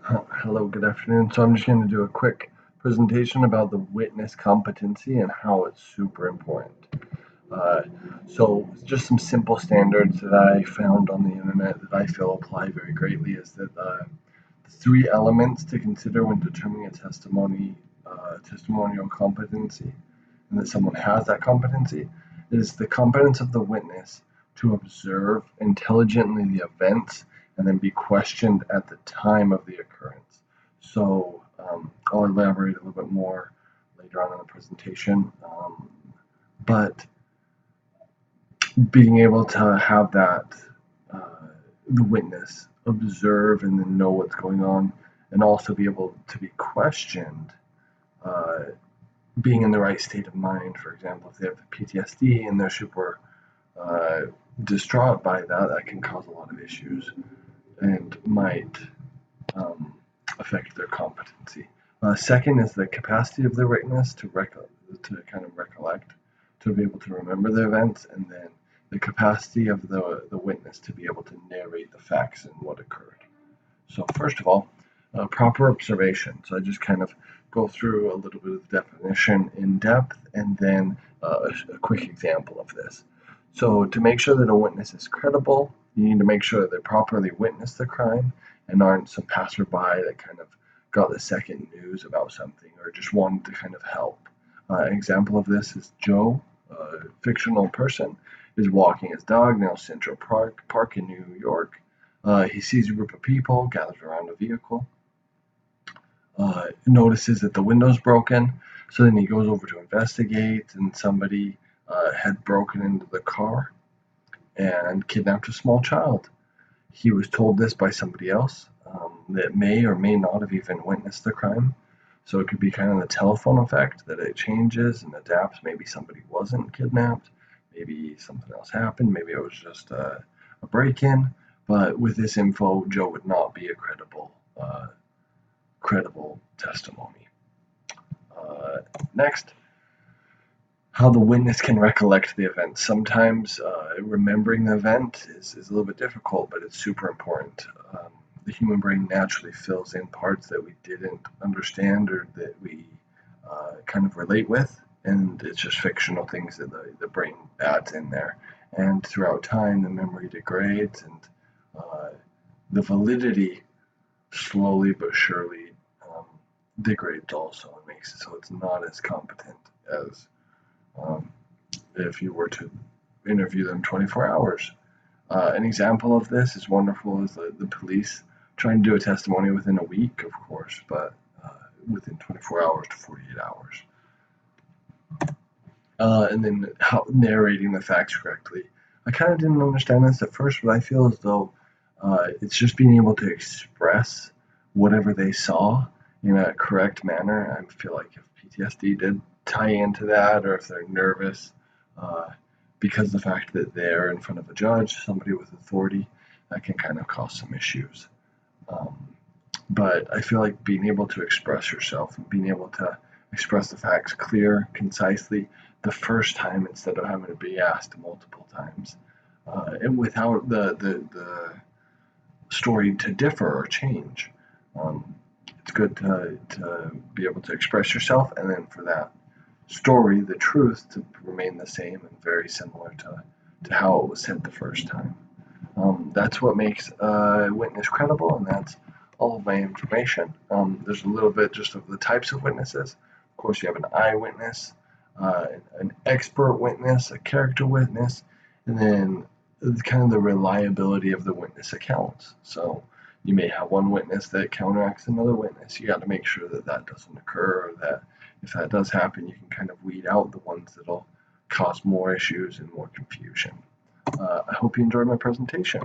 Hello, good afternoon. So I'm just going to do a quick presentation about the witness competency and how it's super important. Uh, so just some simple standards that I found on the internet that I feel apply very greatly is that the three elements to consider when determining a testimonial competency, and that someone has that competency, is the competence of the witness to observe intelligently the events and then be questioned at the time of the occurrence. So I'll elaborate a little bit more later on in the presentation, but being able to have that the witness observe and then know what's going on, and also be able to be questioned, uh, being in the right state of mind. For example, if they have PTSD and they're super uh, distraught by that, that can cause a lot of issues and might affect their competency. Second is the capacity of the witness to kind of recollect, to be able to remember the events, and then the capacity of the witness to be able to narrate the facts and what occurred. So first of all, proper observation. So I just kind of go through a little bit of definition in depth and then a quick example of this. So to make sure that a witness is credible, you need to make sure that they properly witnessed the crime and aren't some passerby that kind of got the second news about something or just wanted to kind of help. An example of this is Joe, a fictional person, is walking his dog near Central Park in New York. He sees a group of people gathered around a vehicle, notices that the window's broken, so then he goes over to investigate, and somebody had broken into the car and kidnapped a small child. He was told this by somebody else that may or may not have even witnessed the crime. So it could be kind of the telephone effect that it changes and adapts. Maybe somebody wasn't kidnapped. Maybe something else happened. Maybe it was just a break in. But with this info, Joe would not be a credible testimony. Next, how the witness can recollect the event. Sometimes remembering the event is a little bit difficult, but it's super important. The human brain naturally fills in parts that we didn't understand or that we kind of relate with, and it's just fictional things that the brain adds in there. And throughout time, the memory degrades, and the validity slowly but surely degrades also. It makes it so it's not as competent as um, if you were to interview them 24 hours. An example of this is wonderful is the police trying to do a testimony within a week, of course, but within 24 hours to 48 hours. And then narrating the facts correctly. I kind of didn't understand this at first, but I feel as though it's just being able to express whatever they saw in a correct manner. I feel like if PTSD did tie into that, or if they're nervous, uh, because the fact that they're in front of a judge, somebody with authority, that can kind of cause some issues. Um, but I feel like being able to express yourself and being able to express the facts clear, concisely, the first time instead of having to be asked multiple times, and without the story to differ or change. Um, it's good to be able to express yourself, and then for that story, the truth, to remain the same and very similar to how it was said the first time. That's what makes a witness credible, and that's all of my information. There's a little bit just of the types of witnesses. Of course, you have an eyewitness, an expert witness, a character witness, and then kind of the reliability of the witness accounts. So you may have one witness that counteracts another witness. You got to make sure that that doesn't occur, or that if that does happen, you can kind of weed out the ones that'll cause more issues and more confusion. I hope you enjoyed my presentation.